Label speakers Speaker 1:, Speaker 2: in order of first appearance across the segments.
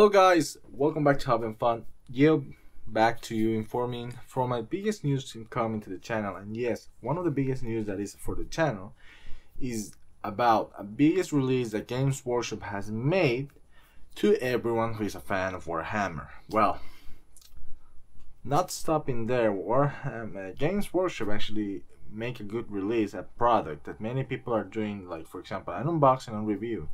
Speaker 1: Hello guys, welcome back to Having Fun. Back to you informing from my biggest news coming to the channel. And yes, one of the biggest news that is for the channel is about a biggest release that Games Workshop has made to everyone who is a fan of Warhammer. Well, not stopping there, Games Workshop actually make a good release, a product that many people are doing, like for example an unboxing and review.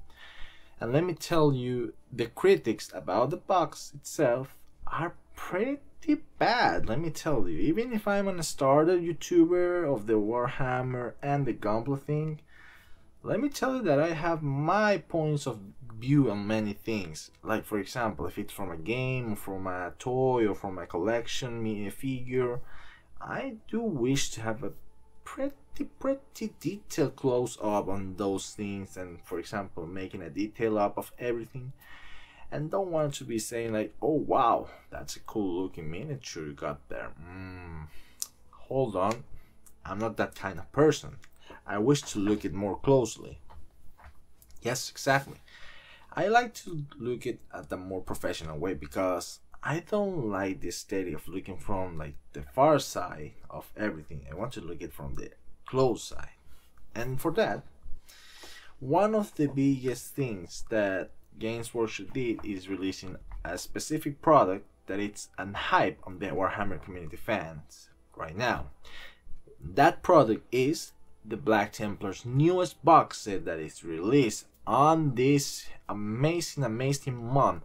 Speaker 1: And let me tell you, the critics about the box itself are pretty bad, let me tell you. Even if I'm a starter YouTuber of the Warhammer and the Gauntlet thing, let me tell you that I have my points of view on many things. Like for example, if it's from a game, or from a toy, or from a collection, a figure, I do wish to have a pretty detailed close-up on those things, and for example making a detail up of everything, and don't want to be saying like, oh wow, that's a cool looking miniature you got there. Hold on, I'm not that kind of person. I wish to look it more closely. Yes, exactly. I like to look it at the more professional way, because I don't like the aesthetic of looking from like the far side of everything. I want to look it from the close side. And for that, one of the biggest things that Games Workshop did is releasing a specific product that it's an hype on the Warhammer community fans right now. That product is the Black Templars newest box set that is released on this amazing month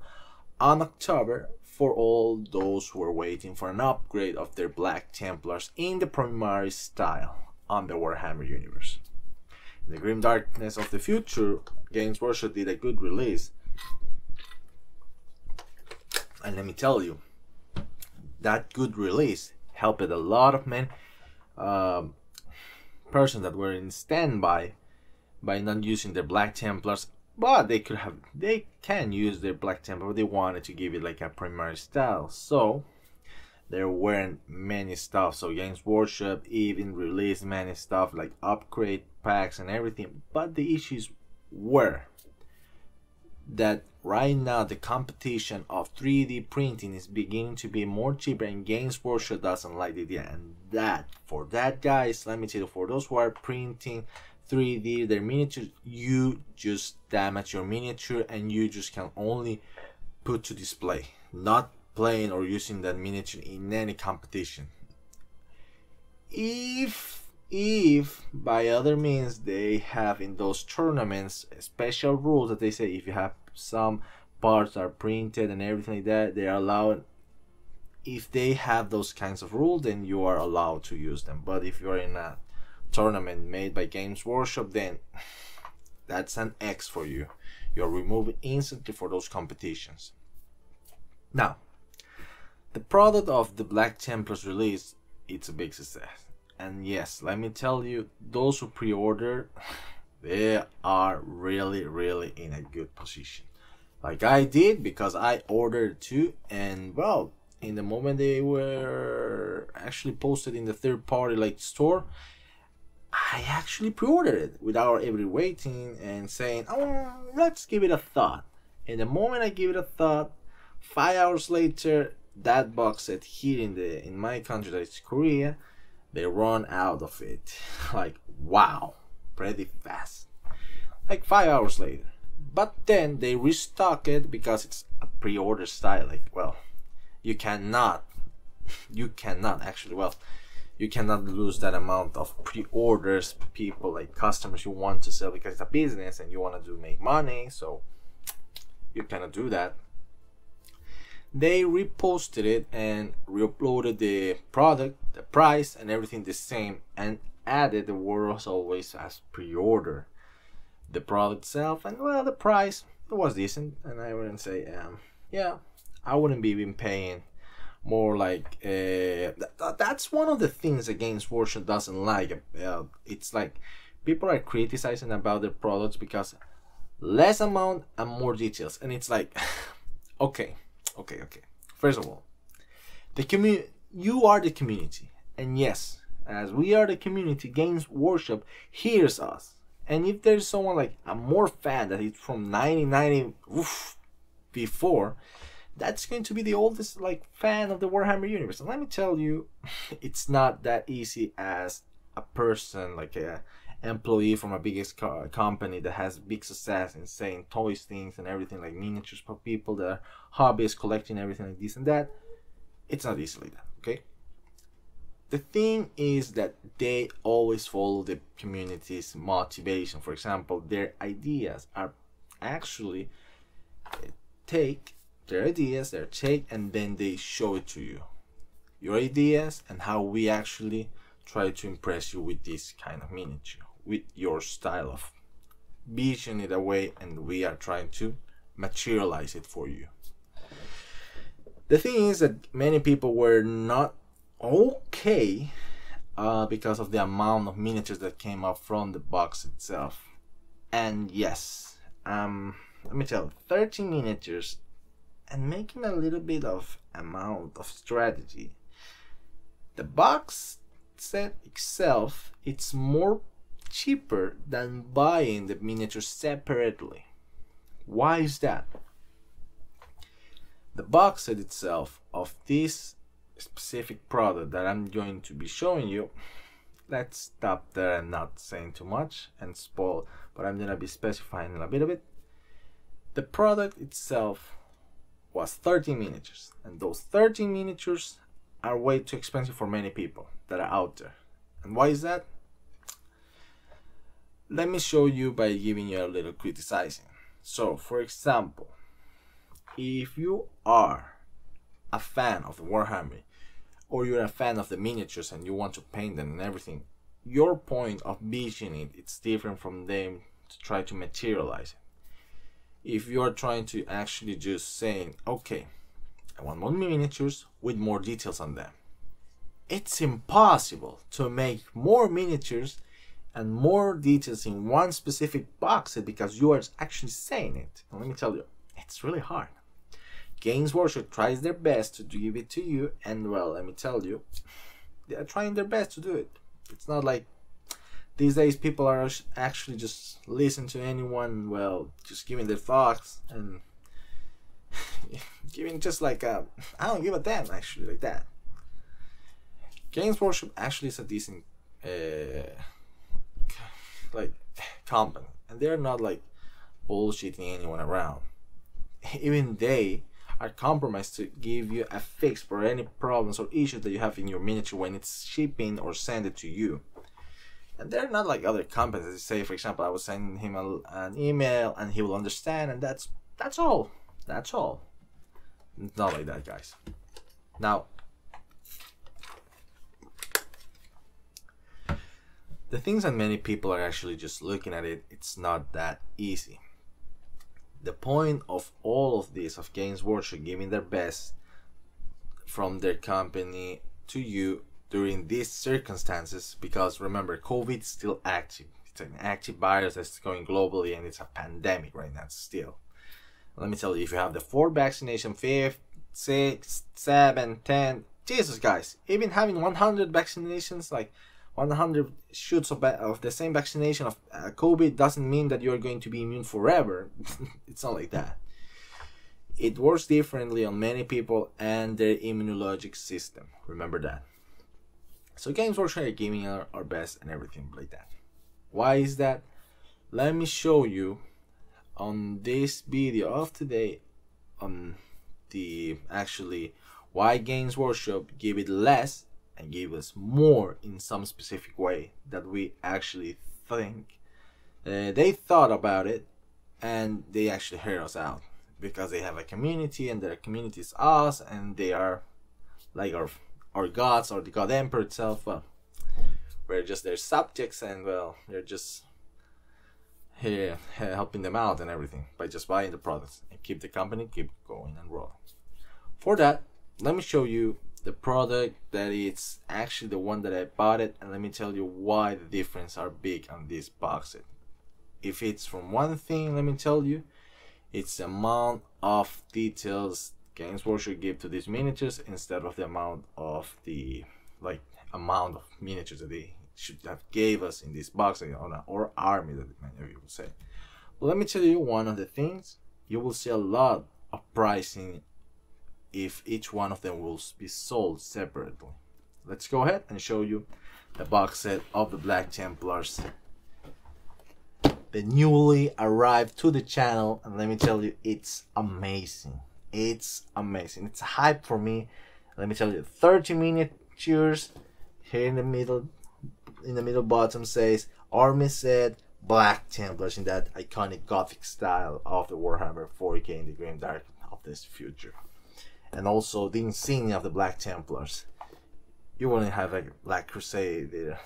Speaker 1: on October, for all those who are waiting for an upgrade of their Black Templars in the primary style on the Warhammer universe. In the grim darkness of the future, Games Workshop did a good release. And let me tell you, that good release helped a lot of men, persons that were in standby by not using their Black Templars, but they can use their Black Templar, but they wanted to give it like a primary style. So there weren't many stuff. So Games Workshop even released many stuff like upgrade packs and everything. But the issues were that right now the competition of 3D printing is beginning to be more cheaper, and Games Workshop doesn't like the idea. And that, for that guys, let me tell you, for those who are printing 3D their miniatures, you just damage your miniature, and you just can only put to display, not playing or using that miniature in any competition. If by other means they have in those tournaments special rules that they say if you have some parts are printed and everything like that, they are allowed. If they have those kinds of rules, then you are allowed to use them. But if you're in a tournament made by Games Workshop, then that's an X for you. You're removed instantly for those competitions. Now, the product of the Black Templars release, it's a big success. And yes, let me tell you, those who pre-order, they are really in a good position. Like I did, because I ordered too, and well, in the moment they were actually posted in the third-party like store, I actually pre-ordered it without ever waiting and saying, oh, let's give it a thought. And the moment I give it a thought, 5 hours later, that box set here in my country, that is Korea, they run out of it. Like, wow, pretty fast. Like 5 hours later. But then they restock it because it's a pre-order style. Like, well, you cannot actually, well, you cannot lose that amount of pre-orders, people like customers you want to sell, because it's a business and you want to make money, so you cannot do that. They reposted it and re-uploaded the product, the price and everything the same, and added the word as always as pre-order. The product itself, and well, the price, it was decent, and I wouldn't say yeah, I wouldn't be even paying more like that's one of the things that Games Workshop doesn't like. It's like people are criticizing about their products because less amount and more details, and it's like okay. First of all, you are the community, and yes, as we are the community, Games Workshop hears us. And if there's someone like a more fan that is from 1990, before, that's going to be the oldest like fan of the Warhammer universe. And let me tell you, it's not that easy as a person, like a employee from a biggest company that has big success in saying toys things and everything, like miniatures for people that are hobbyists collecting everything like this and that. It's not easy like that, okay? The thing is that they always follow the community's motivation. For example, their ideas are actually take their ideas, their take, and then they show it to you. Your ideas and how we actually try to impress you with this kind of miniature, with your style of vision it away, and we are trying to materialize it for you. The thing is that many people were not okay because of the amount of miniatures that came up from the box itself. And yes, let me tell you, 13 miniatures and making a little bit of amount of strategy. The box set itself, it's more cheaper than buying the miniatures separately. Why is that? The box set itself of this specific product that I'm going to be showing you, let's stop there and not saying too much and spoil, but I'm gonna be specifying a bit of it. The product itself was 13 miniatures, and those 13 miniatures are way too expensive for many people that are out there. And why is that? Let me show you by giving you a little criticizing. So, for example, if you are a fan of the Warhammer, or you're a fan of the miniatures and you want to paint them and everything, your point of visioning it, it's different from them to try to materialize it. If you're trying to actually just saying, okay, I want more miniatures with more details on them, it's impossible to make more miniatures and more details in one specific box set because you are actually saying it. And let me tell you, it's really hard. Games Workshop tries their best to give it to you, and well, let me tell you, they are trying their best to do it. It's not like these days people are actually just listen to anyone, well, just giving their thoughts and giving just like a, I don't give a damn actually like that. Games Workshop actually is a decent like company, and they're not like bullshitting anyone around. Even they are compromised to give you a fix for any problems or issues that you have in your miniature when it's shipping or send it to you. And they're not like other companies. Say, for example, I was sending him an email and he will understand, and that's all. That's all. It's not like that, guys. Now, the things that many people are actually just looking at it, it's not that easy. The point of all of this, of Games Workshop giving their best from their company to you during these circumstances, because remember, COVID is still active. It's an active virus that's going globally, and it's a pandemic right now still. Let me tell you, if you have the 4 vaccination, 5, 6, 7, 10, Jesus guys, even having 100 vaccinations, like 100 shoots of the same vaccination of COVID doesn't mean that you're going to be immune forever. It's not like that. It works differently on many people and their immunologic system. Remember that. So Games Workshop are giving our best and everything like that. Why is that? Let me show you on this video of today on the actually why Games Workshop give it less and give us more in some specific way that we actually think they thought about it, and they actually hear us out because they have a community, and their community is us, and they are like our gods, or the God Emperor itself. Well, we're just their subjects, and well, they're just here helping them out and everything by just buying the products and keep the company keep going and rolling. For that, let me show you the product that it's actually the one that I bought it, and let me tell you why the difference are big on this box set. If it's from one thing, let me tell you, it's the amount of details Games Workshop give to these miniatures instead of the amount of the amount of miniatures that they should have gave us in this box or army, that many of you will say. Well, let me tell you one of the things. You will see a lot of pricing if each one of them will be sold separately. Let's go ahead and show you the box set of the Black Templars, the newly arrived to the channel, and let me tell you, it's amazing. It's amazing. It's a hype for me. Let me tell you, 30 miniatures. Here in the middle bottom says Army Set Black Templars in that iconic gothic style of the Warhammer 40k in the grim dark of this future. And also the insignia of the Black Templars. You wouldn't have a Black Crusade there.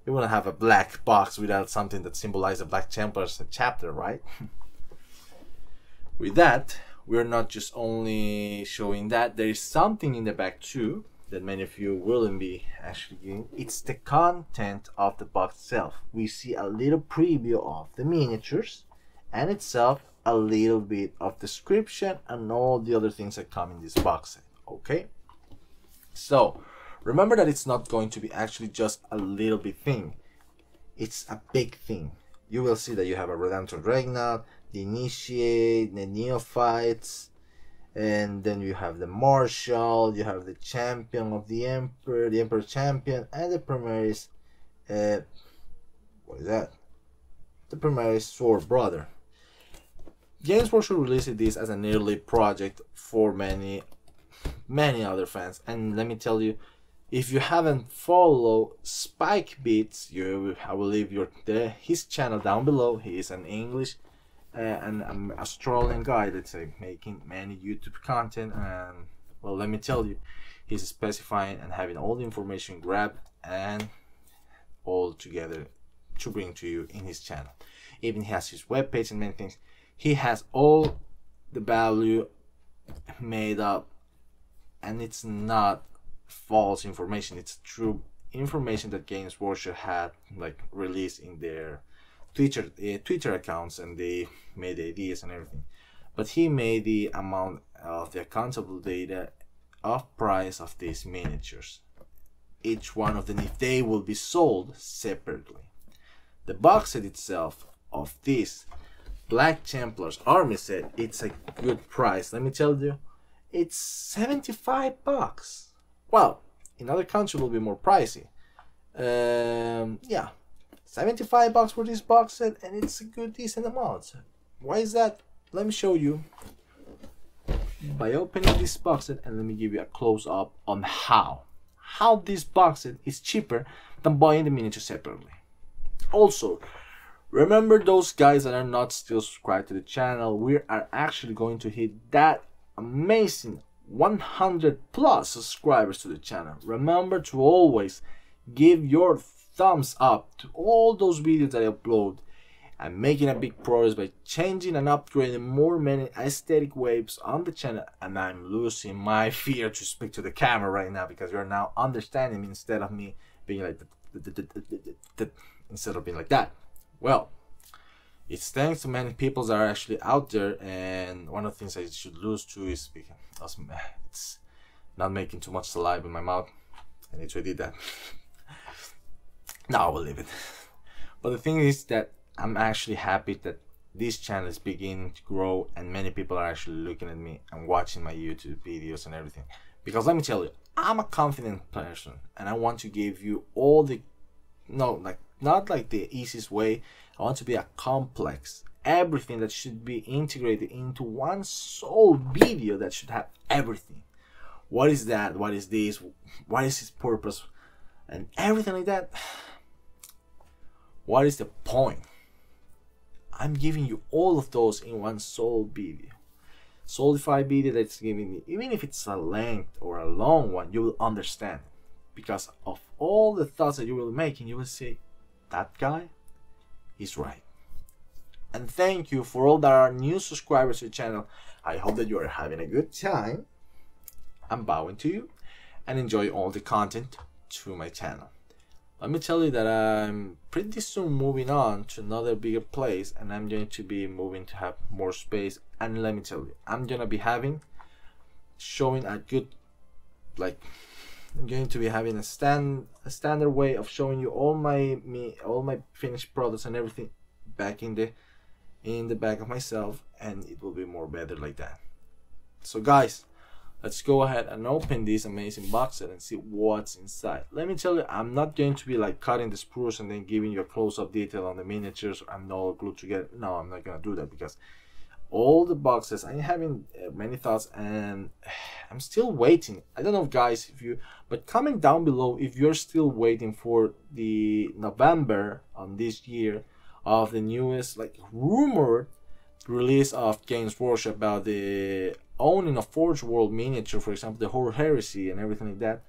Speaker 1: You wouldn't have a black box without something that symbolizes the Black Templars chapter, right? With that, we're not just only showing that, there is something in the back too that many of you wouldn't be actually getting. It's the content of the box itself. We see a little preview of the miniatures and itself, a little bit of description and all the other things that come in this box set. Okay, so remember that it's not going to be actually just a little bit thing, it's a big thing. You will see that you have a Redemptor Dreadnought, the Initiate, the Neophytes, and then you have the Marshal, you have the Champion of the Emperor Champion, and the Primaris, what is that? The Primaris Sword Brother. Games Workshop released this as an early project for many other fans, and let me tell you, if you haven't followed Spike Beats, I will leave his channel down below. He is an English and an Australian guy that's making many YouTube content, and well, let me tell you, he's specifying and having all the information grabbed and all together to bring to you in his channel. Even he has his webpage and many things. He has all the value made up, and it's not false information, it's true information that Games Workshop had like released in their Twitter accounts, and they made the ideas and everything, but he made the amount of the accountable data of price of these miniatures, each one of them, if they will be sold separately. The box set itself of this Black Templars Army set, it's a good price. Let me tell you, it's 75 bucks. Well, in other countries it will be more pricey. Yeah, 75 bucks for this box set, and it's a good decent amount. Why is that? Let me show you by opening this box set, and let me give you a close-up on how this box set is cheaper than buying the miniature separately. Also, remember those guys that are not still subscribed to the channel, we are actually going to hit that amazing 100 plus subscribers to the channel. Remember to always give your thumbs up to all those videos that I upload. I'm making a big progress by changing and upgrading many aesthetic waves on the channel, and I'm losing my fear to speak to the camera right now because you're now understanding me instead of me being like instead of being like that. Well, it's thanks to many people that are actually out there, and one of the things I should lose to is because it's not making too much saliva in my mouth. I need to edit that. No, I will leave it. But the thing is that I'm actually happy that this channel is beginning to grow, and many people are actually looking at me and watching my YouTube videos and everything. Because let me tell you, I'm a confident person, and I want to give you all the not like the easiest way. I want to be a complex, everything that should be integrated into one sole video that should have everything. What is that? What is this? What is its purpose? And everything like that. What is the point? I'm giving you all of those in one sole video. Solidified video that's giving me, even if it's a length or a long one, you will understand. Because of all the thoughts that you will make, and you will say, that guy is right. And thank you for all that are new subscribers to the channel. I hope that you are having a good time. I'm bowing to you and enjoy all the content to my channel. Let me tell you that I'm pretty soon moving on to another bigger place, and I'm going to be moving to have more space. And let me tell you, I'm gonna be showing a good, I'm going to be having a standard way of showing you all my finished products and everything back in the back of myself, and it will be more better like that. So guys, let's go ahead and open this amazing box set and see what's inside. Let me tell you, I'm not going to be like cutting the sprues and then giving you a close-up detail on the miniatures and all glued together. No, I'm not gonna do that, because all the boxes, I'm having many thoughts and I'm still waiting. I don't know guys if you, but comment down below if you're still waiting for the November on this year of the newest like rumored release of Games Workshop about the owning a Forge World miniature, for example the Horror Heresy and everything like that.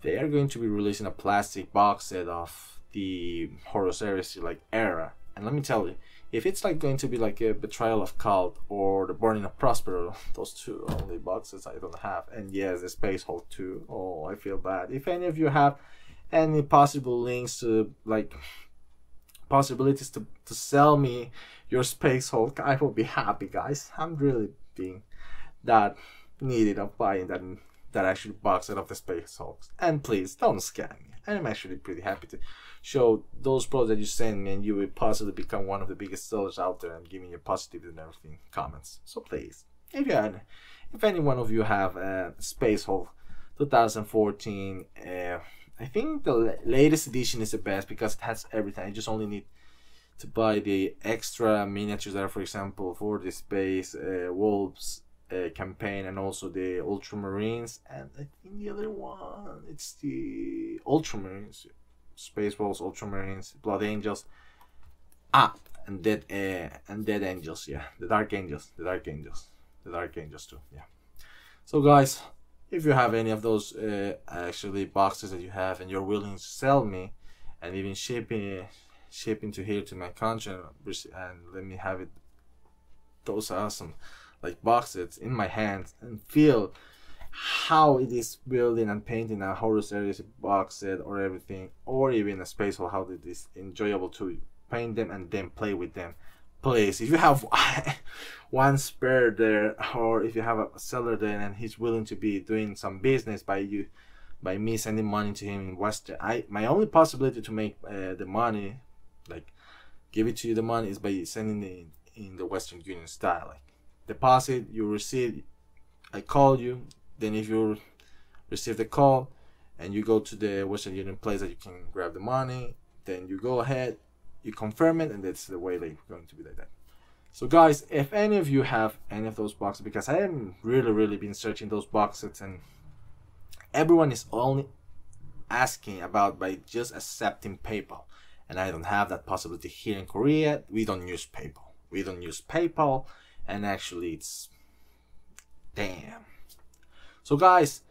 Speaker 1: They are going to be releasing a plastic box set of the Horror Heresy like era, and let me tell you, if it's like going to be like a Betrayal of Cult or the Burning of Prospero, those two only boxes I don't have. And yes, the Space Hulk too. Oh, I feel bad. If any of you have any possible links to like possibilities to sell me your Space Hulk, I will be happy guys. I'm really being that needed of buying that actually box set of the Space Hulks. And please don't scam me. I'm actually pretty happy to show those products that you send me, and you will possibly become one of the biggest sellers out there and giving you positive and everything comments. So please, if any one of you have Space Hulk 2014, I think the latest edition is the best because it has everything. I just only need to buy the extra miniatures that are, for example, for the Space Wolves campaign, and also the Ultramarines, and I think the other one, it's the Ultramarines, Space Wolves, Ultramarines, Blood Angels, and Dead Angels, yeah, the Dark Angels too, yeah. So guys, if you have any of those actually boxes that you have and you're willing to sell me, and even shipping to here to my country, and let me have it, those awesome like boxes in my hands, and feel how it is building and painting a Horror Series box set or everything, or even a Space Hulk, how it is enjoyable to paint them and then play with them. Please, if you have one spare there, or if you have a seller there and he's willing to be doing some business by me sending money to him in Western, my only possibility to make the money, like give it to you the money, is by sending it in the Western Union style, like deposit, you receive, I call you, then if you receive the call and you go to the Western Union place that you can grab the money, then you go ahead, you confirm it, and that's the way they're going to be like that. So guys, if any of you have any of those boxes, because I haven't really been searching those boxes, and everyone is only asking about by just accepting PayPal, and I don't have that possibility here in Korea. We don't use PayPal, and actually it's damn. So guys,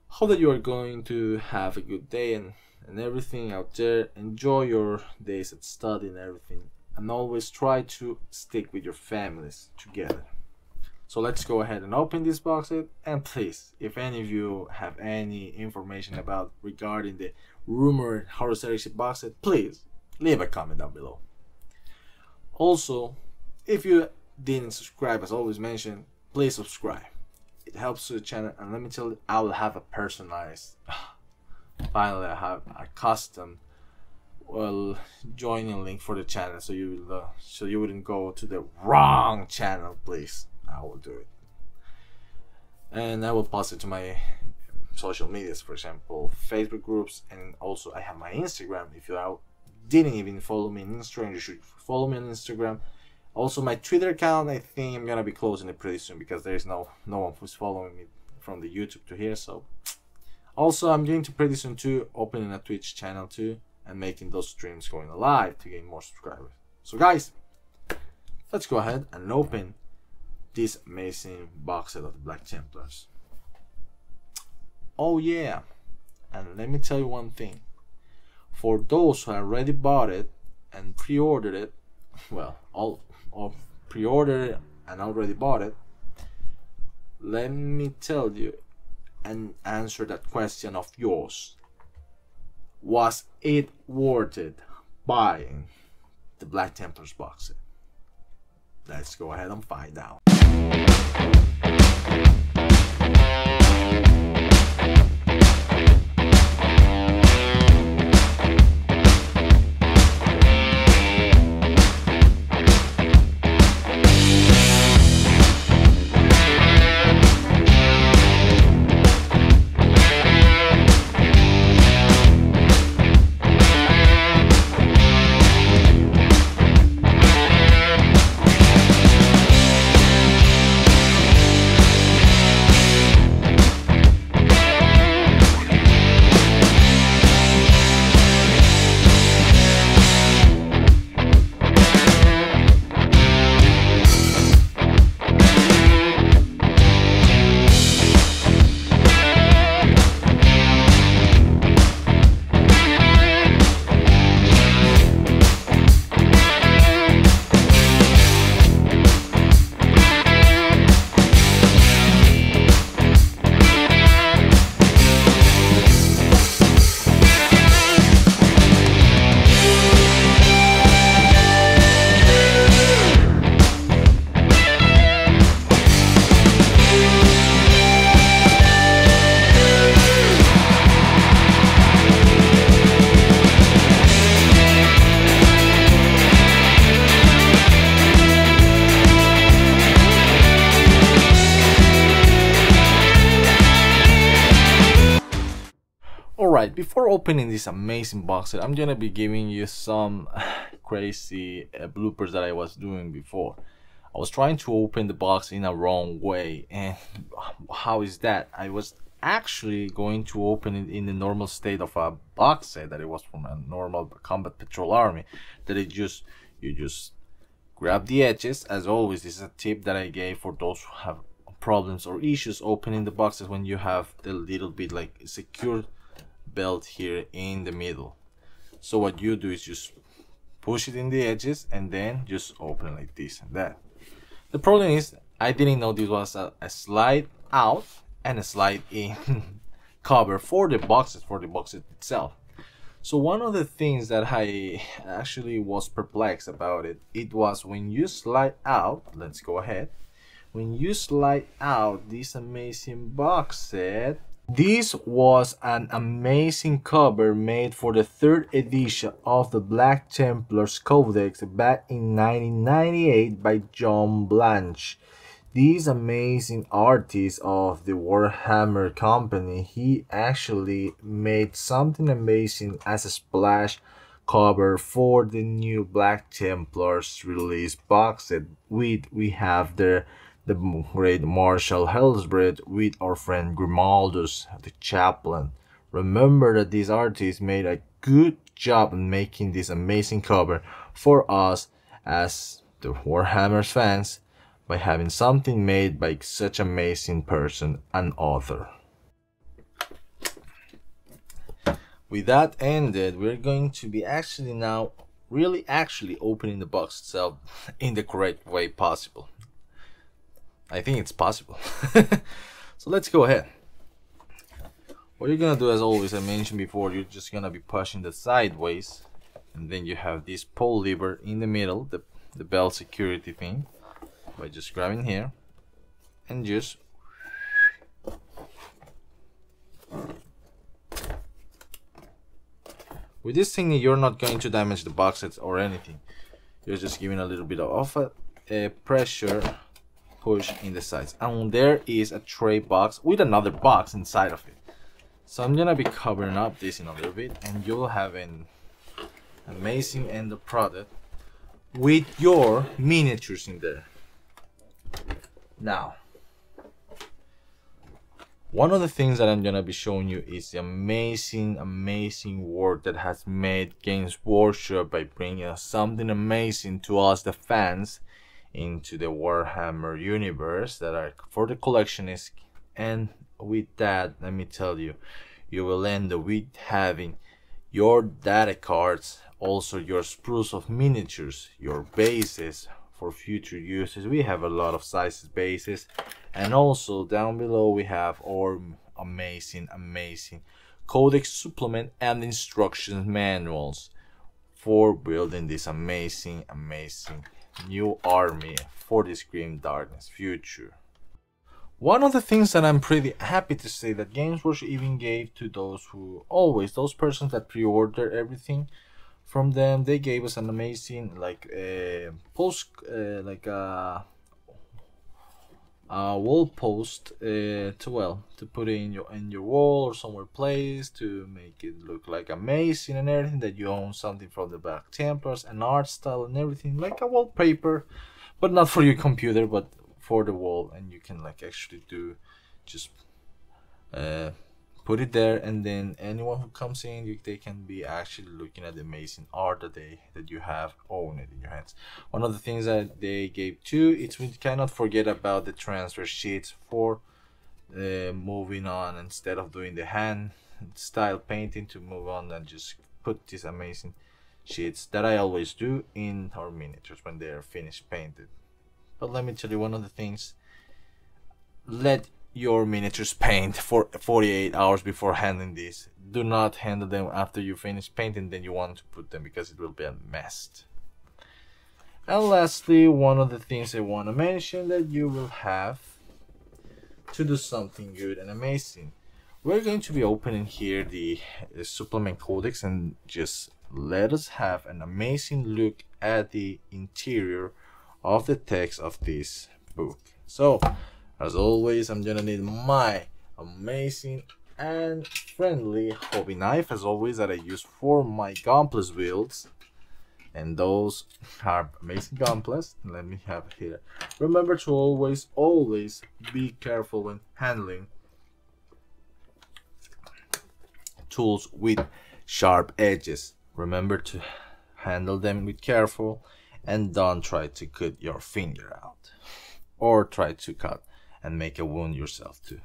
Speaker 1: hope that you are going to have a good day and everything out there. Enjoy your days at study and everything, and always try to stick with your families together. So let's go ahead and open this box set, and please, if any of you have any information about regarding the rumored Horror Series box set, please leave a comment down below. Also, if you didn't subscribe, as always mentioned, please subscribe. It helps the channel, and let me tell you, I will have a personalized, finally I have a custom joining link for the channel, so you wouldn't go to the wrong channel. Please, I will do it, and I will post it to my social medias, for example Facebook groups, and also I have my Instagram. If you didn't even follow me on Instagram, you should follow me on Instagram. Also my Twitter account, I think I'm gonna be closing it pretty soon because there is no one who's following me from the YouTube to here. So also I'm going to pretty soon too opening a Twitch channel too, and making those streams going live to gain more subscribers. So guys, let's go ahead and open this amazing box set of the Black Templars. Oh yeah, and let me tell you one thing. For those who already bought it and pre-ordered it, well, all pre-ordered it and already bought it, let me tell you and answer that question of yours. Was it worth it buying the Black Templars box set? Let's go ahead and find out. Alright, before opening this amazing box set, I'm gonna be giving you some crazy bloopers that I was doing before. I was trying to open the box in a wrong way, and how is that? I was actually going to open it in the normal state of a box set that it was from a normal combat patrol army, that you just grab the edges. As always, this is a tip that I gave for those who have problems or issues opening the boxes when you have the little bit like secure belt here in the middle. So what you do is just push it in the edges and then just open it like this and that. The problem is I didn't know this was a slide out and a slide in cover for the boxes, itself. So one of the things that I actually was perplexed about it was when you slide out, let's go ahead, when you slide out this amazing box set, this was an amazing cover made for the 3rd edition of the Black Templars Codex back in 1998 by John Blanche. This amazing artist of the Warhammer company, he actually made something amazing as a splash cover for the new Black Templars release box set. We have the great Marshal Hellsbred with our friend Grimaldus, the chaplain. Remember that this artist made a good job in making this amazing cover for us as the Warhammer fans by having something made by such amazing person and author. With that ended, we're going to be actually now actually opening the box itself in the correct way possible. I think it's possible. So let's go ahead. What you're gonna do, as always, I mentioned before, you're just gonna be pushing the sideways, and then you have this pull lever in the middle, the belt security thing, by just grabbing here and just with this thing you're not going to damage the box sets or anything. You're just giving a little bit of a pressure push in the sides, and there is a tray box with another box inside of it. So I'm gonna be covering up this in a little bit, and you'll have an amazing end product with your miniatures in there. Now, one of the things that I'm gonna be showing you is the amazing work that has made Games Workshop by bringing us something amazing to us, the fans, into the Warhammer universe that are for the collectionists. And with that, let me tell you, you will end up with having your data cards, also your sprues of miniatures, your bases for future uses. We have a lot of sizes bases, and also down below we have our amazing codex supplement and instructions manuals for building this amazing new army for this grim darkness future. One of the things that I'm pretty happy to say that Games Workshop even gave to those persons that pre-order everything from them, they gave us an amazing wall post to put it in your wall or somewhere placed to make it look like amazing and everything, that you own something from the Black Templars and art style and everything, like a wallpaper, but not for your computer but for the wall, and you can actually do just put it there, and then anyone who comes in, they can be actually looking at the amazing art that you have owned in your hands. One of the things that they gave too is we cannot forget about the transfer sheets for moving on, instead of doing the hand style painting, to move on and just put these amazing sheets that I always do in our miniatures when they are finished painted. But let me tell you one of the things, let your miniatures paint for 48 hours before handling these. Do not handle them after you finish painting, then you want to put them, because it will be a mess. And lastly, one of the things I want to mention that you will have to do something good and amazing. We're going to be opening here the supplement codex, and just let us have an amazing look at the interior of the text of this book. So as always, I'm gonna need my amazing and friendly hobby knife, as always, that I use for my gunpla builds. And those are amazing gunpla. Let me have it here. Remember to always be careful when handling tools with sharp edges. Remember to handle them with careful, and don't try to cut your finger out or try to cut and make a wound yourself too.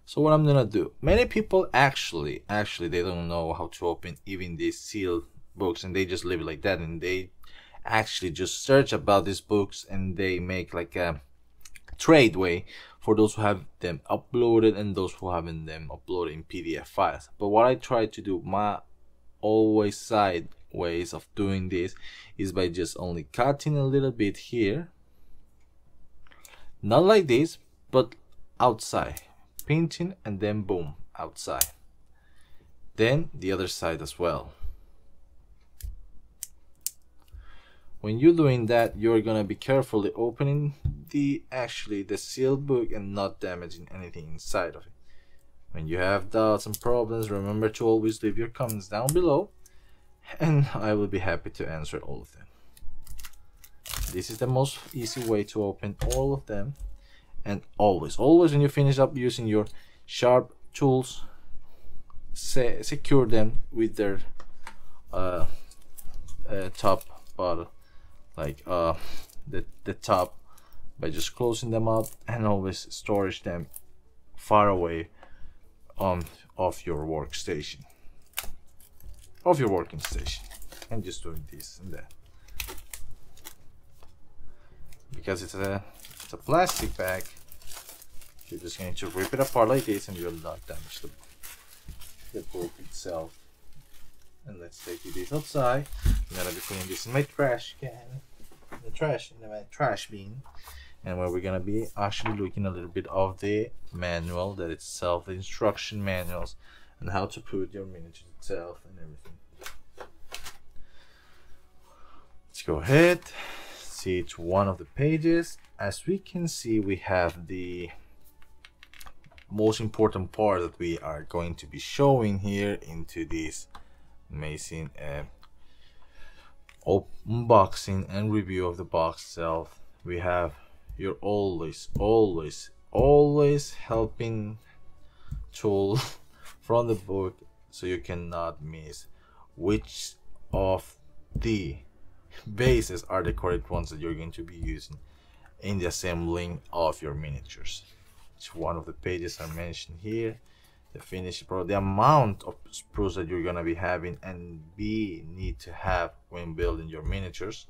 Speaker 1: So what I'm gonna do, many people actually they don't know how to open even these sealed books, and they just leave it like that, and they actually just search about these books and they make like a trade way for those who have them uploaded and those who haven't them uploaded in PDF files. But what I try to do, my always side ways of doing this, is by just only cutting a little bit here, not like this, but outside, pinching, and then boom, outside. Then the other side as well. When you're doing that, you're gonna be carefully opening the sealed book and not damaging anything inside of it. When you have doubts and problems, remember to always leave your comments down below, and I will be happy to answer all of them. This is the most easy way to open all of them. And always when you finish up using your sharp tools, secure them with their top bottle, like the top, by just closing them up, and always storage them far away of your workstation, and just doing this and that, because it's a plastic bag. You're just going to rip it apart like this, and you will not damage the book itself. And let's take this outside. I'm gonna be putting this in my trash can, my trash bin, and where we're gonna be actually looking a little bit of the manual that itself, the instruction manuals, and how to put your miniatures itself and everything. Let's go ahead, see each one of the pages. As we can see, we have the most important part that we are going to be showing here into this amazing unboxing and review of the box itself. We have your always helping tool from the book, so you cannot miss which of the bases are the correct ones that you're going to be using in the assembling of your miniatures. Each one of the pages are mentioned here, the finished product, the amount of sprues that you're gonna be having and need to have when building your miniatures.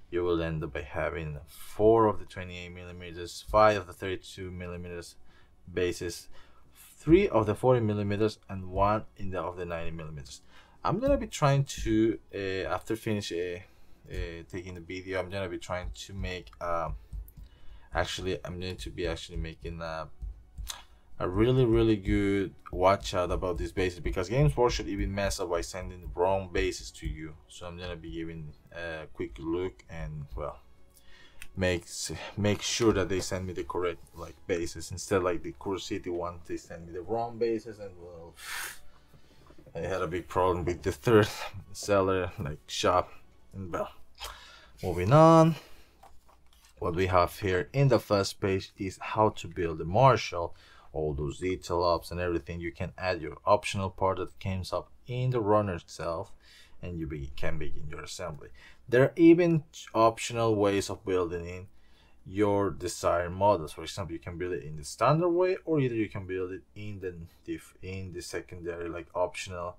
Speaker 1: You will end up by having 4 of the 28mm, 5 of the 32mm bases, 3 of the 40mm, and 1 of the 90mm. I'm gonna be trying to after finish taking the video, I'm gonna be trying to make I'm going to be making a really good watch out about these bases, because Games Workshop even mess up by sending the wrong bases to you. So I'm gonna be giving a quick look and, well, make sure that they send me the correct bases, instead like the Core City one, they send me the wrong bases, and well, I had a big problem with the third seller shop. And well, moving on. What we have here in the first page is how to build a Marshall, all those detail ups and everything. You can add your optional part that comes up in the runner itself, and you can begin your assembly. There are even optional ways of building in your desired models. For example, you can build it in the standard way, or either you can build it in the secondary, optional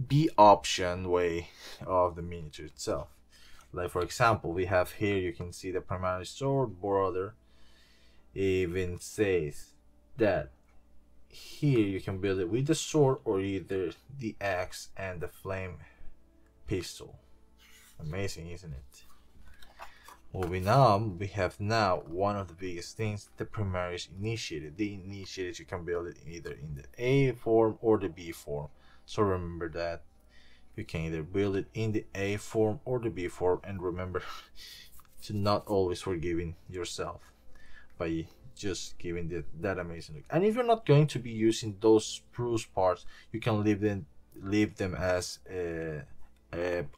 Speaker 1: B option way of the miniature itself. Like for example, we have here, you can see the primary sword border even says that here you can build it with the sword or either the axe and the flame pistol. Amazing, isn't it? Moving on, we have now one of the biggest things, the Primaris Initiated. The Initiated, you can build it either in the A form or the B form. So remember that. You can either build it in the A form or the B form, and remember to not always forgiving yourself by just giving that amazing look. And if you're not going to be using those spruce parts, you can leave them as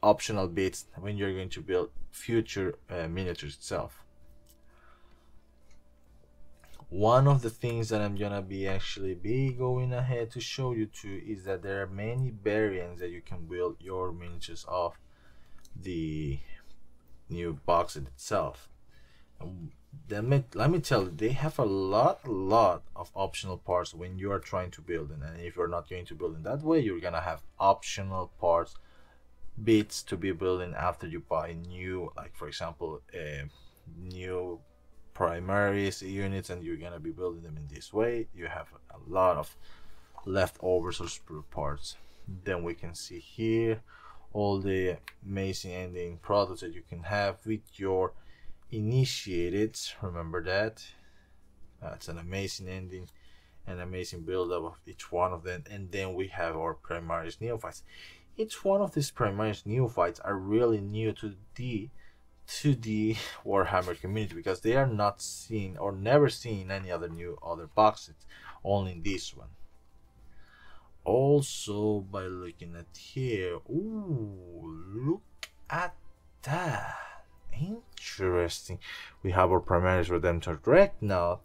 Speaker 1: optional bits when you're going to build future miniatures itself. One of the things that I'm gonna be going ahead to show you too is that there are many variants that you can build your miniatures of the new box itself. Let me tell you, they have a lot of optional parts when you are trying to build it. And if you're not going to build in that way, you're gonna have optional parts, bits to be building after you buy new, like for example new primaries units, and you're gonna be building them in this way. You have a lot of leftovers or sprue parts. Then we can see here all the amazing ending products that you can have with your initiated. Remember that that's an amazing ending, an amazing build up of each one of them. And then we have our primaries neophytes. Each one of these primaries neophytes are really new to the Warhammer community, because they are not seen or never seen in any other boxes, only in this one. Also, by looking at here, ooh, look at that, interesting. We have our Primaris Redemptor Dreadnought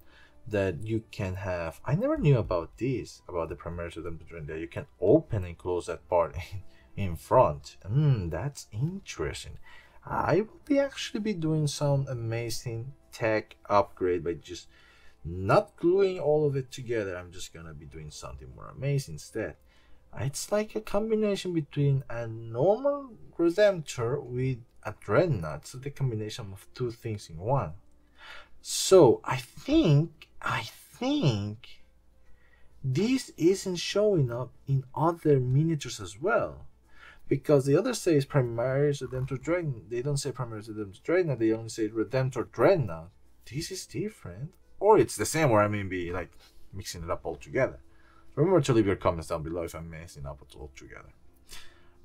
Speaker 1: that you can have. I never knew about this, about the Primaris Redemptor Dreadnought. You can open and close that part in front. That's interesting. I will be doing some amazing tech upgrade by just not gluing all of it together. I'm just gonna be doing something more amazing instead. It's like a combination between a normal Redemptor with a Dreadnought. So the combination of two things in one. So I think this isn't showing up in other miniatures as well, because the other says Primaris Redemptor Dreadnought. They don't say Primaris Redemptor Dreadnought, they only say Redemptor Dreadnought. This is different, or it's the same, or I mean be like mixing it up all together. Remember to leave your comments down below if I'm messing up all together.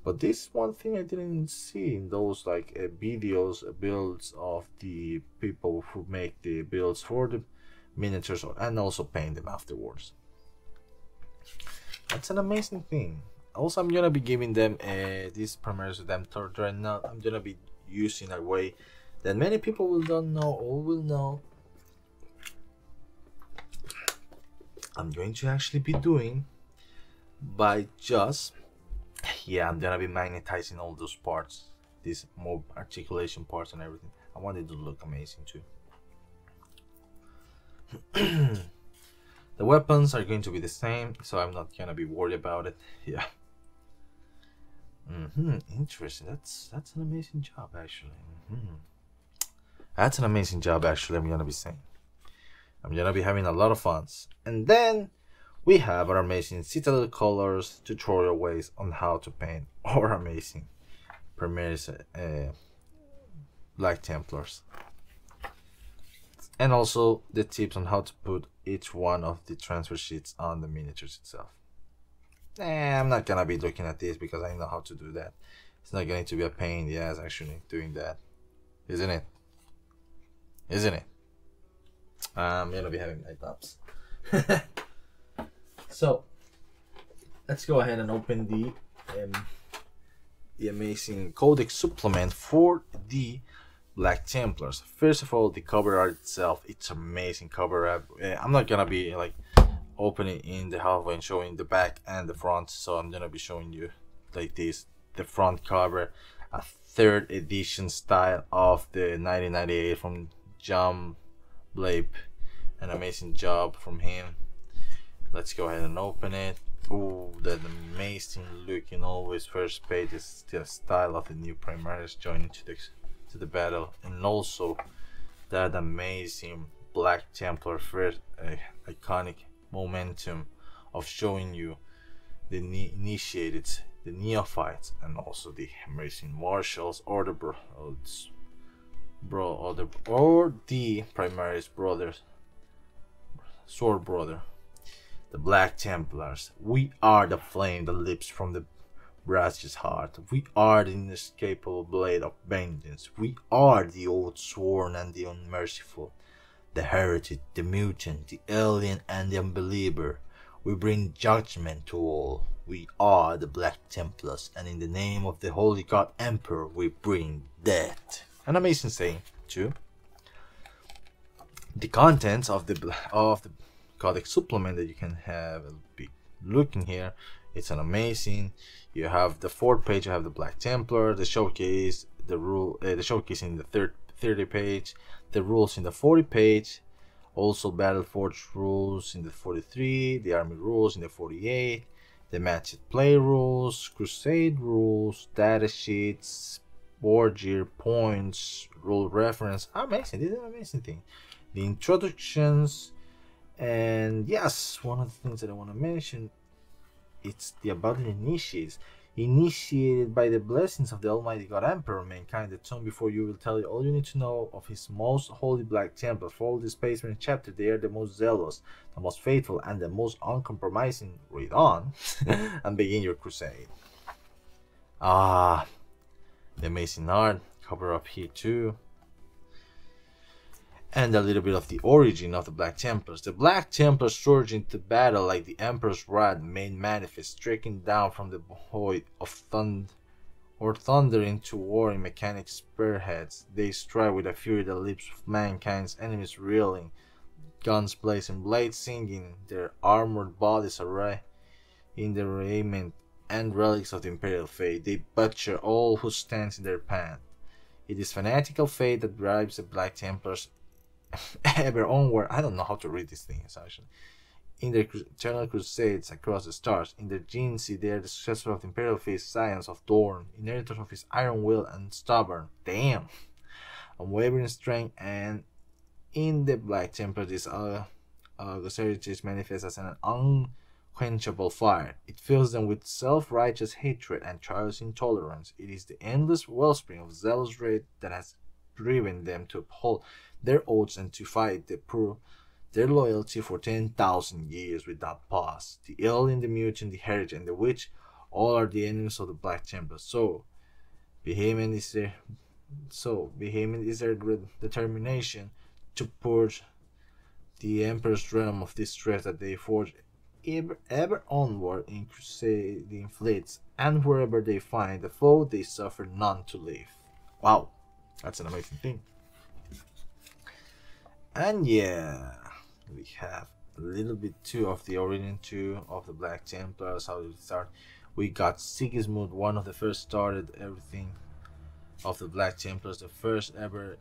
Speaker 1: But this one thing I didn't see in those like videos, builds of the people who make the builds for the miniatures and also paint them afterwards. That's an amazing thing. Also, I'm gonna be giving them this Primaris Redemptor Dreadnought. I'm gonna be using a way that many people will know. I'm going to actually be doing by just, I'm gonna be magnetizing all those parts, these mob articulation parts and everything. I want it to look amazing too. The weapons are going to be the same, so I'm not gonna be worried about it. Yeah. Interesting. That's an amazing job actually. That's an amazing job actually. I'm gonna be saying. I'm gonna be having a lot of fun. And then we have our amazing Citadel Colors tutorial ways on how to paint our amazing Primaris Black Templars. And also the tips on how to put each one of the transfer sheets on the miniatures itself. I'm not gonna be looking at this because I know how to do that. It's not going to be a pain in the ass actually doing that, isn't it? I'm gonna be having night naps. So let's go ahead and open the amazing codex supplement for the Black Templars. First of all, the cover art itself, it's amazing cover art. I'm not gonna be like opening in the halfway and showing the back and the front, so I'm gonna be showing you like this, the front cover, a 3rd edition style of the 1998 from John Blape. An amazing job from him. Let's go ahead and open it. Ooh, that amazing looking always first page is the style of the new Primaris joining to the battle, and also that amazing Black Templar first iconic momentum of showing you the initiated, the neophytes, and also the amazing marshals or the Primaris brothers, sword brother, the Black Templars. We are the flame that leaps from the brass's heart. We are the inescapable blade of vengeance. We are the oath sworn and the unmerciful, the heretic, the mutant, the alien, and the unbeliever. We bring judgment to all. We are the Black Templars, and in the name of the Holy God Emperor, we bring death. An amazing saying, too. The contents of the Codex supplement that you can have be looking here. It's an amazing. You have the 4th page. You have the Black Templar, the showcase, the showcase in the 30 page, the rules in the 40 page, also Battleforge rules in the 43, the army rules in the 48, the match play rules, crusade rules, data sheets, board gear, points, rule reference. Amazing. This is an amazing thing. The introductions. And yes, one of the things that I want to mention, it's about the initiates. Initiated by the blessings of the Almighty God Emperor, mankind, the tomb before you will tell you all you need to know of his most holy Black Templars. For all this spaceman chapter, they are the most zealous, the most faithful, and the most uncompromising. Read on and begin your crusade. The amazing art cover up here too. And a little bit of the origin of the Black Templars. The Black Templars surged into battle like the Emperor's wrath made manifest, striking down from the void of thundering to warring mechanic spearheads. They strike with a fury that leaps mankind's enemies reeling, guns blazing, blades singing, their armored bodies array in the raiment and relics of the Imperial faith. They butcher all who stands in their path. It is fanatical fate that drives the Black Templars ever onward. I don't know how to read these things actually. In their eternal crusades across the stars, in their genesy, they are the successor of the Imperial Faith, Science of Dorn, inheritors of his iron will and stubborn, unwavering strength. And in the Black Temple, this august heritage manifests as an unquenchable fire. It fills them with self-righteous hatred and childish intolerance. It is the endless wellspring of zealous rage that has driven them to uphold their oaths and to fight to prove their loyalty for 10,000 years without pause. The alien, the mutant, the heretic, and the witch, all are the enemies of the Black Templars. So vehement is their determination to purge the Emperor's realm of distress that they forge ever onward in crusade inflicts, and wherever they find the foe, they suffer none to live. Wow, that's an amazing thing. And yeah, we have a little bit too of the origin too of the Black Templars, how did it start. We got Sigismund, one of the first started everything of the Black Templars, the first ever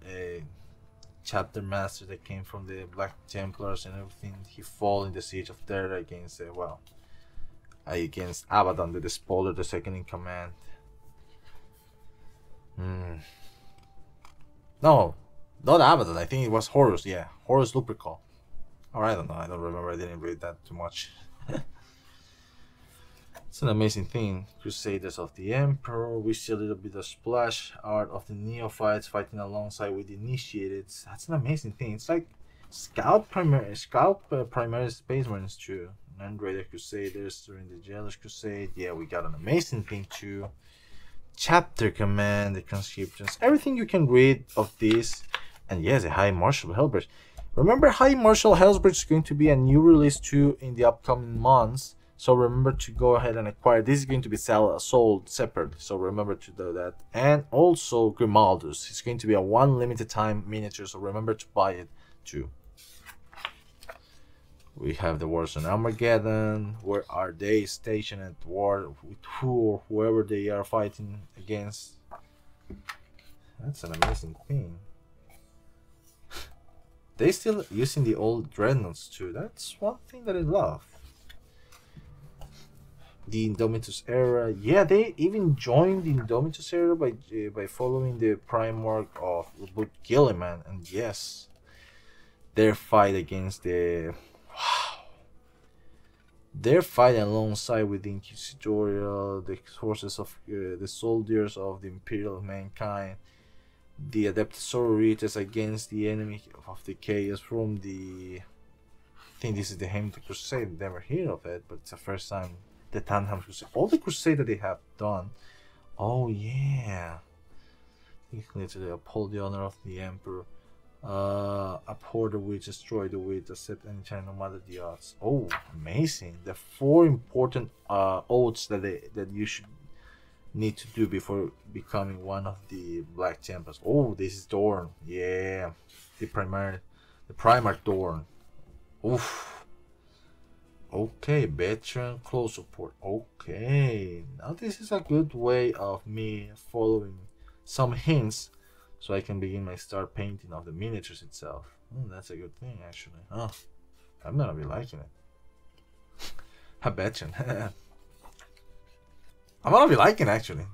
Speaker 1: chapter master that came from the Black Templars and everything. He fought in the siege of Terra against against Abaddon, the Despoiler, the second in command. No, not Abaddon, I think it was Horus. Yeah, Horus Lupercal. Or I don't know, I don't remember, I didn't read that too much. It's an amazing thing. Crusaders of the Emperor. We see a little bit of splash art of the neophytes fighting alongside with the initiated. That's an amazing thing. It's like Scout Primary Space Marines too. Land Raider Crusaders during the Jealous Crusade. Yeah, we got an amazing thing too. Chapter Command, the transcriptions, everything you can read of this. And yes, the High Marshal Helbrecht. Remember, High Marshal Helbrecht is going to be a new release too in the upcoming months. So remember to go ahead and acquire. This is going to be sold separately. So remember to do that. And also Grimaldus. It's going to be a one limited time miniature. So remember to buy it too. We have the wars on Armageddon. Where are they stationed at war with who or whoever they are fighting against? That's an amazing thing. They still using the old dreadnoughts too. That's one thing that I love. The Indomitus era. Yeah, they even joined the Indomitus era by following the Primarch of Ubud Gilliman. And yes, their fight against the their fight alongside with the Inquisitorial, the forces of the soldiers of the Imperial Mankind, the Adeptus Sororitas against the enemy of the Chaos from the, I think this is the Hamilton Crusade. Never heard of it, but it's the first time. The Tannham Crusade, all the crusade that they have done. Oh yeah, to uphold the honor of the Emperor. Abhor the witch, destroy the witch, accept any challenge no matter the odds. Oh, amazing. The 4 important oaths that you should need to do before becoming one of the Black Templars. Oh, this is Dorn. Yeah, the primary Dorn. Oof. Okay, veteran close support. Okay, now this is a good way of me following some hints so I can begin my start painting of the miniatures itself. That's a good thing actually. Oh, I'm gonna be liking it. A veteran. I'm gonna be liking actually.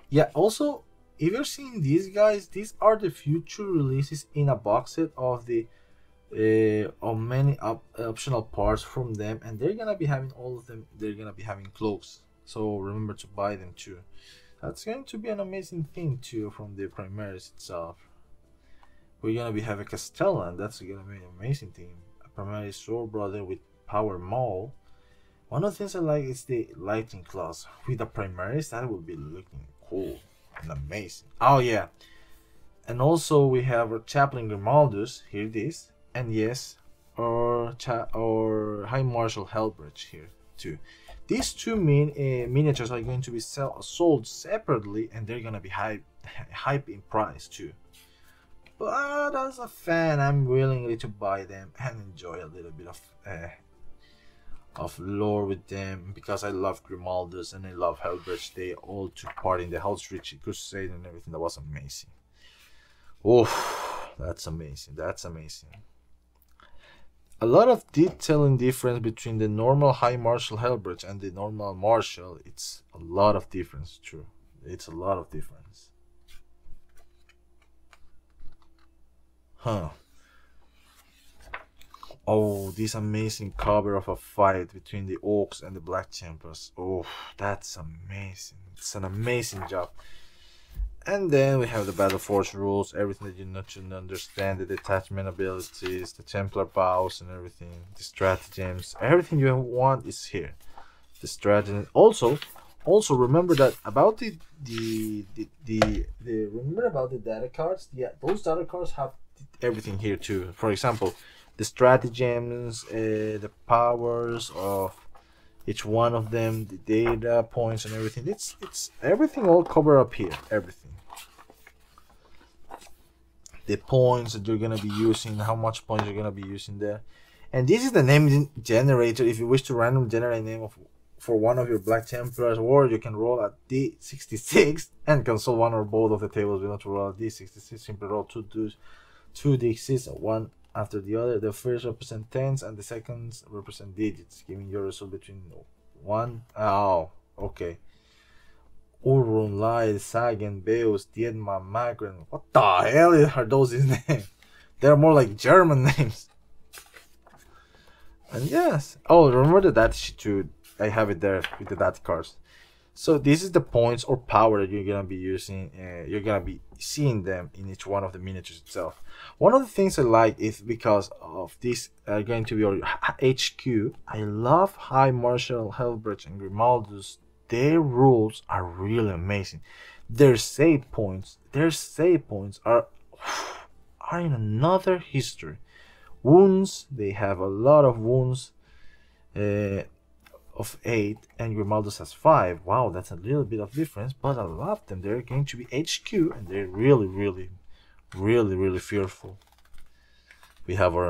Speaker 1: Yeah, also, if you're seeing these guys, these are the future releases in a box set of the of many optional parts from them, and they're gonna be having all of them. They're gonna be having cloaks, so remember to buy them too. That's going to be an amazing thing too from the Primaris itself. We're gonna be having Castellan. That's gonna be an amazing thing. A Primaris Sword Brother with Power Maul. One of the things I like is the Lightning Claws. With the Primaris, that would be looking cool and amazing. Oh yeah. And also we have our Chaplain Grimaldus, here it is. And yes, or High Marshal Helbridge here too. These 2 miniatures are going to be sold separately, and they're gonna be high in price too. But as a fan, I'm willingly to buy them and enjoy a little bit of lore with them, because I love Grimaldus and I love Helbridge. They all took part in the Hellstreet Crusade and everything. That was amazing. Oh, that's amazing. That's amazing. A lot of detailing difference between the normal High Marshal Helbridge and the normal Marshal. It's a lot of difference, true. It's a lot of difference. Huh. Oh, this amazing cover of a fight between the Orcs and the Black Templars. Oh, that's amazing. It's an amazing job. And then we have the Battle Force rules, everything that you need to understand, the detachment abilities, the Templar vows and everything, the stratagems, everything you want is here. The strategy. Also remember that about the remember about the data cards. Yeah, those data cards have everything here too. For example, the stratagems, the powers of each one of them, the data points and everything. It's everything all covered up here. Everything. The points that you're gonna be using, how much points you're gonna be using there. And this is the name generator if you wish to randomly generate a name for one of your Black Templars, or you can roll a D66 and console one or both of the tables. You don't roll a D66, simply roll two D6, one after the other. The first represent tens and the seconds represent digits, giving your result between 1. Oh, okay. Urun, Lai, Sagen, Beus, Dietmar, Magren. What the hell are those names? They're more like German names. And yes. Oh, remember the data sheet too. I have it there with the data cards. So this is the points or power that you're gonna be using. You're gonna be seeing them in each one of the miniatures itself. One of the things I like is because of this going to be your HQ. I love High Marshal Helbridge and Grimaldus. Their rules are really amazing. Their save points are in another history. Wounds, they have a lot of wounds of 8, and Grimaldus has 5. Wow, that's a little bit of difference, but I love them. They're going to be HQ, and they're really fearful. We have our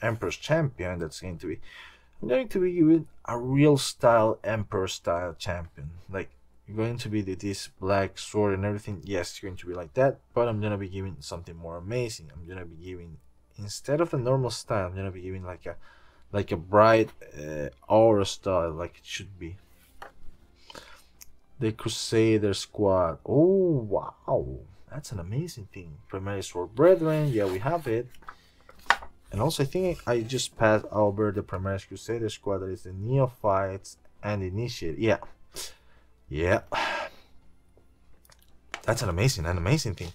Speaker 1: Emperor's Champion. That's going to be, I'm going to be giving a real style Emperor style champion. Like, you're going to be this black sword and everything. Yes, it's going to be like that, but I'm gonna be giving something more amazing. I'm gonna be giving, instead of the normal style, I'm gonna be giving like a bright aura style, like it should be. The Crusader Squad. Oh wow, that's an amazing thing. Primary Sword Brethren. Yeah, we have it. And also, I think I just passed over the Primary Crusader Squad. That is the Neophytes and Initiate. Yeah. That's an amazing thing.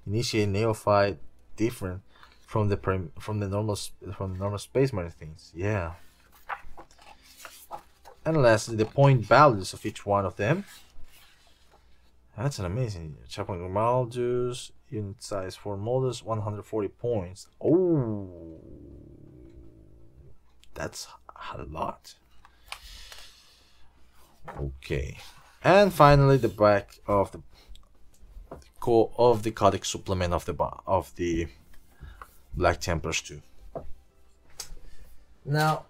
Speaker 1: Initiate, Neophyte, different from the normal Space Marine things. Yeah. And lastly, the point values of each one of them. That's an amazing. Chaplain Grimaldus. unit size for models 140 points. Oh, that's a lot. Okay, and finally the back of the codex supplement of the Black Templars 2. Now,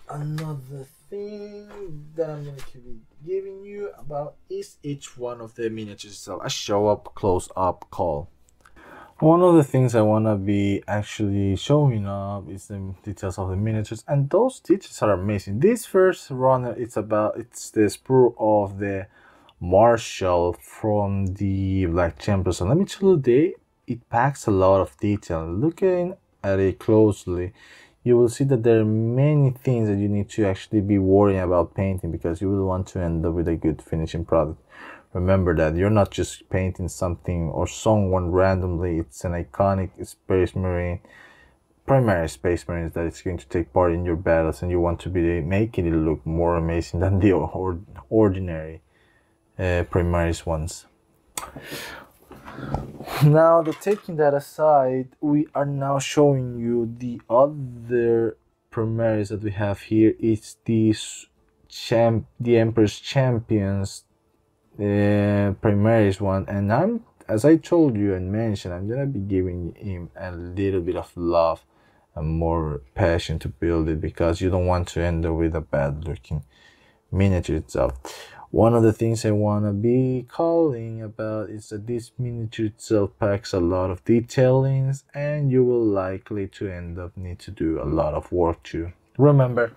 Speaker 1: another thing that I'm going to be giving you about is each one of the miniatures itself. A show up, close up call. One of the things I want to be actually showing up is the details of the miniatures, and those details are amazing. This first runner, it's the sprue of the Marshall from the Black Templars. So let me tell you, it packs a lot of detail. Looking at it closely, you will see that there are many things that you need to actually be worrying about painting, because you will want to end up with a good finishing product. Remember that you're not just painting something or someone randomly. It's an iconic Space Marine, primary Space Marines that is going to take part in your battles, and you want to be making it look more amazing than the ordinary Primaris ones. Now, taking that aside, we are now showing you the other Primaris that we have here. It's the Emperor's Champions Primaris one, and as I told you and mentioned, I'm gonna be giving him a little bit of love and more passion to build it, because you don't want to end up with a bad looking miniature itself. One of the things I want to be calling about is that this miniature itself packs a lot of detailings, and you will likely to end up need to do a lot of work too. Remember,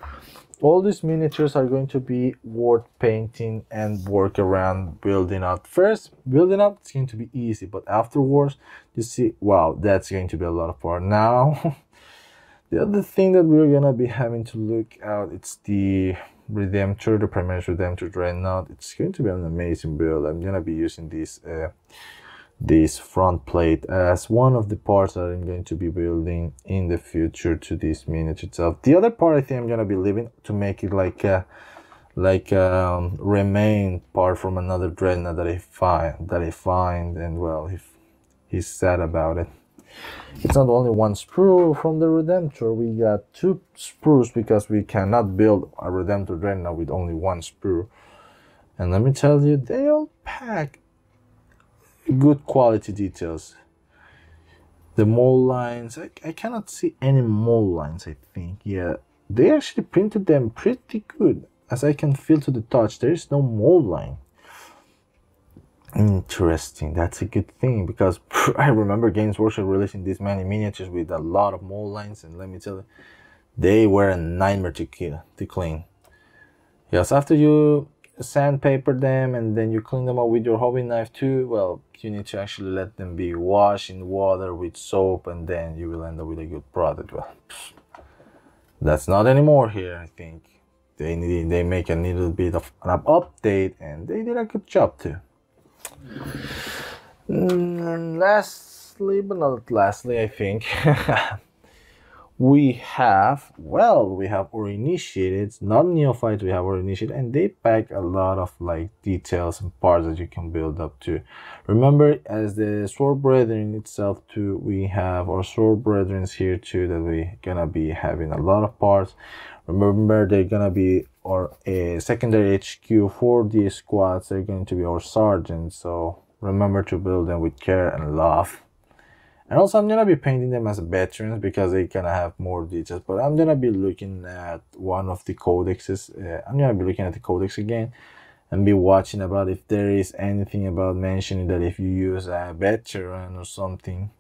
Speaker 1: all these miniatures are going to be worth painting and work around building up. First, building up, it's going to be easy, but afterwards, you see, wow, that's going to be a lot of work. Now, the other thing that we're going to be having to look out, it's the Redemptor, the Primaris Redemptor Dreadnought. It's going to be an amazing build. I'm going to be using this front plate as one of the parts that I'm going to be building in the future to this miniature itself. The other part I think I'm going to be leaving to make it like a remain part from another Dreadnought that I find, and well, he's sad about it. It's not only one sprue from the Redemptor, we got two sprues, because we cannot build a Redemptor Dreadnought with only one sprue. And let me tell you, they all pack good quality details. The mold lines, I cannot see any mold lines, I think. Yeah, they actually printed them pretty good. As I can feel to the touch, there is no mold line. Interesting, that's a good thing, because I remember Games Workshop releasing these many miniatures with a lot of mold lines, and let me tell you, they were a nightmare to clean. Yes, after you sandpaper them and then you clean them up with your hobby knife too, well, you need to actually let them be washed in water with soap, and then you will end up with a good product. Well, that's not anymore here. I think they make a little bit of an update, and they did a good job too. Lastly, but not lastly, I think we have our initiated, not neophytes, we have our initiated, and they pack a lot of like details and parts that you can build up to. Remember, as the Sword Brethren itself too, we have our Sword Brethren here too, that we're gonna be having a lot of parts. Remember, they're gonna be our secondary HQ for these squads. They're going to be our sergeants, so remember to build them with care and love. And also, I'm gonna be painting them as veterans because they kind of have more details. But I'm gonna be looking at one of the codexes. I'm gonna be looking at the codex again and be watching about if there is anything about mentioning that if you use a veteran or something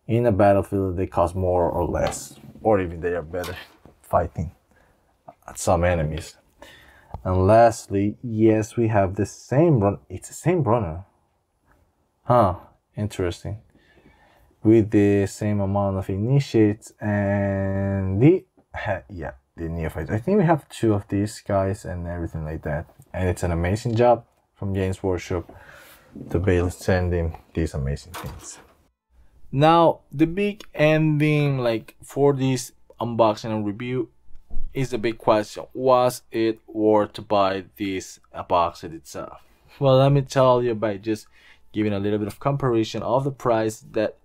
Speaker 1: in a battlefield, they cost more or less, or even they are better fighting at some enemies. And lastly, yes, we have the same run. It's the same runner. Huh, interesting. With the same amount of initiates and the neophytes. I think we have two of these guys and everything like that. And it's an amazing job from Games Workshop to be able to send him these amazing things. Now, the big ending, like for this unboxing and review, is the big question: was it worth to buy this box itself? Well, let me tell you, by just giving a little bit of comparison of the price that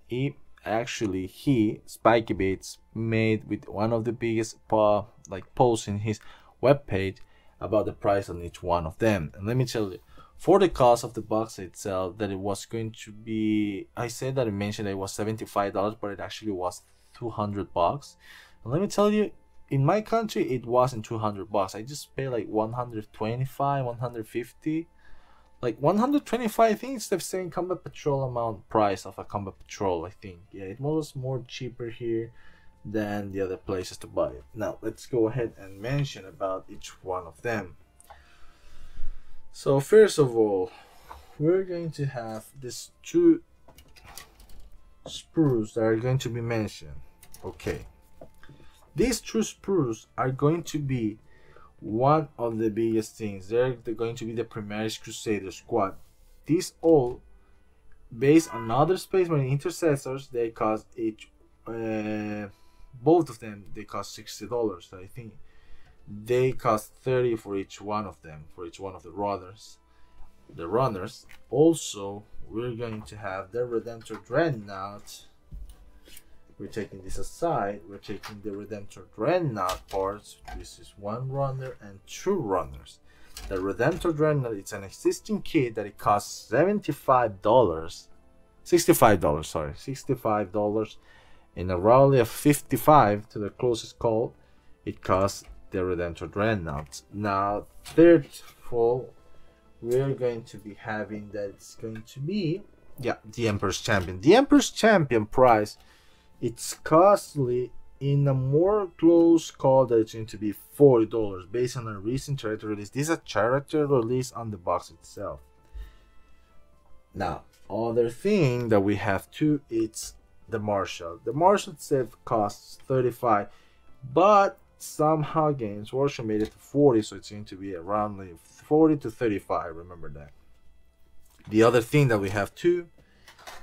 Speaker 1: Spiky Baits made with one of the biggest posts in his webpage about the price on each one of them. And let me tell you, for the cost of the box itself, that it was going to be, I mentioned that it was $75, but it actually was $200. And let me tell you, in my country it wasn't $200. I just paid like 125, 150. Like 125, I think it's the same Combat Patrol amount price of a Combat Patrol, I think. Yeah, it was more cheaper here than the other places to buy it. Now, let's go ahead and mention about each one of them. So, first of all, we're going to have these two sprues that are going to be mentioned. Okay. These two sprues are going to be one of the biggest things. They're going to be the Primaris Crusader squad. These all based on other Space Marine intercessors. They cost each both of them they cost $60. I think they cost 30 for each one of them, for each one of the runners. Also, we're going to have the Redemptor Dreadnought. We're taking this aside. We're taking the Redemptor Dreadnought parts. This is one runner and two runners. The Redemptor Dreadnought, it's an existing kit that it costs $65. $65, in a rally of 55 to the closest call. It costs the Redemptor Dreadnought. Now, third fall, we're going to be having that it's going to be the Emperor's Champion. The Emperor's Champion price, it's costly in a more close call that it's going to be $40 based on a recent character release. This is a character release on the box itself. Now, other thing that we have too, it's the Marshal. The Marshal itself costs $35, but somehow Games Workshop made it to $40, so it's going to be around like $40 to $35. Remember that. The other thing that we have too,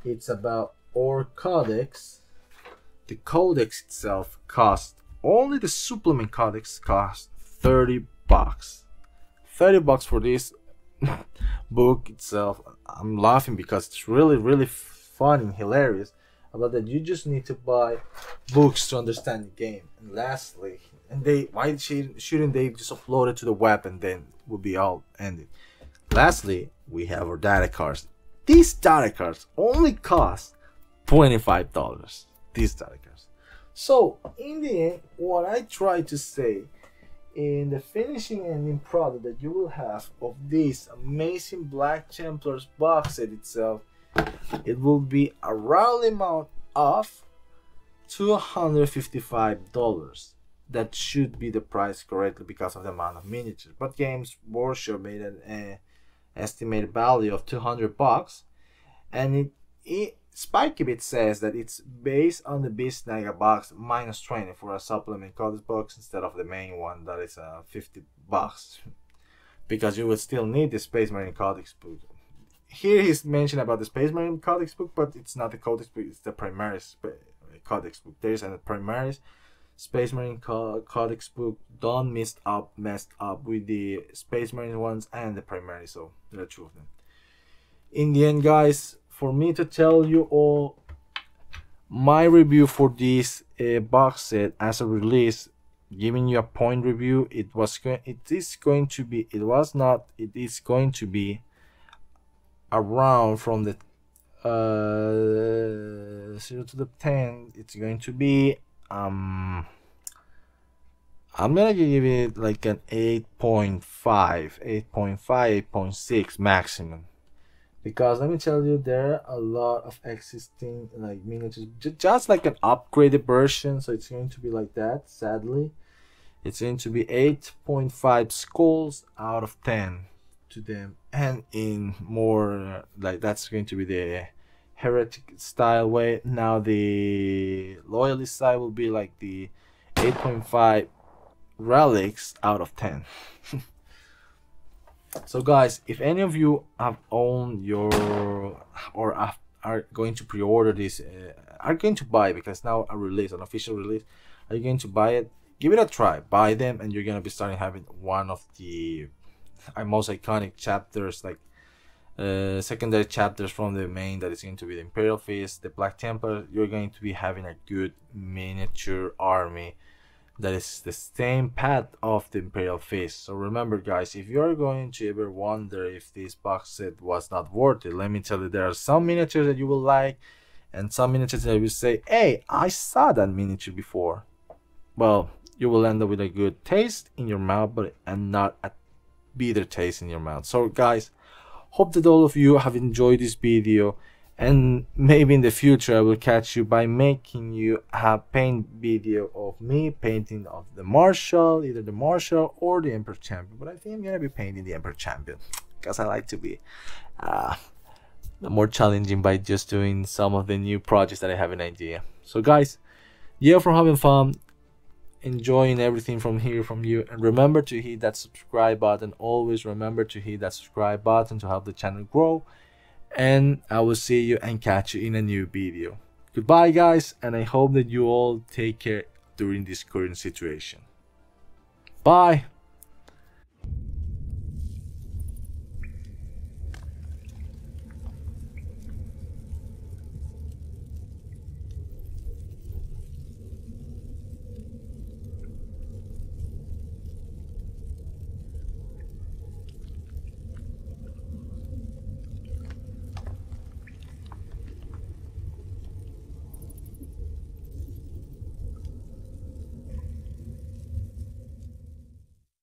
Speaker 1: it's about our Codex. The Codex itself costs, only the supplement Codex costs $30. $30 for this book itself. I'm laughing because it's really fun and hilarious about that. You just need to buy books to understand the game. And lastly, why shouldn't they just upload it to the web and then will be all ended? Lastly, we have our data cards. These data cards only cost $25. These data cards. So in the end, what I try to say in the finishing ending product that you will have of this amazing Black Templars box set itself, it will be a round amount of $255. That should be the price correctly because of the amount of miniatures, but Games Workshop made an estimated value of $200, and Spiky Bit says that it's based on the Beast Naga box minus 20 for a supplement Codex box instead of the main one that is $50, because you will still need the Space Marine Codex book. Here he's mentioned about the Space Marine Codex book, but it's not the Codex book, it's the Primaris Codex book. There's a Primaris Space Marine Codex book done messed up with the Space Marine ones and the Primaris, so there are two of them. In the end, guys, for me to tell you all my review for this box set as a release, giving you a point review, it is going to be around from the 0 to the 10. It's going to be I'm gonna give it like an 8.5, 8.6 maximum, because let me tell you, there are a lot of existing like miniatures, just like an upgraded version, so it's going to be like that. Sadly, it's going to be 8.5 skulls out of 10 to them, and in more like that's going to be the heretic style way. Now the loyalist side will be like the 8.5 relics out of 10. So guys, if any of you have owned your or are going to pre-order this, are going to buy, because now an official release, are you going to buy it? Give it a try, buy them, and you're gonna be starting having one of the most iconic chapters, like secondary chapters from the main, that is going to be the Imperial Fist, the Black Templar. You're going to be having a good miniature army that is the same path of the Imperial Fist. So remember guys, if you're going to ever wonder if this box set was not worth it, let me tell you, there are some miniatures that you will like and some miniatures that you will say, hey, I saw that miniature before. Well, you will end up with a good taste in your mouth, and not a bitter taste in your mouth. So guys, hope that all of you have enjoyed this video, and maybe in the future I will catch you by making you a paint video of me painting of the Marshal, either the Marshal or the Emperor Champion. But I think I'm gonna be painting the Emperor Champion because I like to be more challenging by just doing some of the new projects that I have an idea. So guys, yeah, for having fun, enjoying everything from here from you, and remember to hit that subscribe button. Always remember to hit that subscribe button to help the channel grow, and I will see you and catch you in a new video. Goodbye guys, and I hope that you all take care during this current situation. Bye.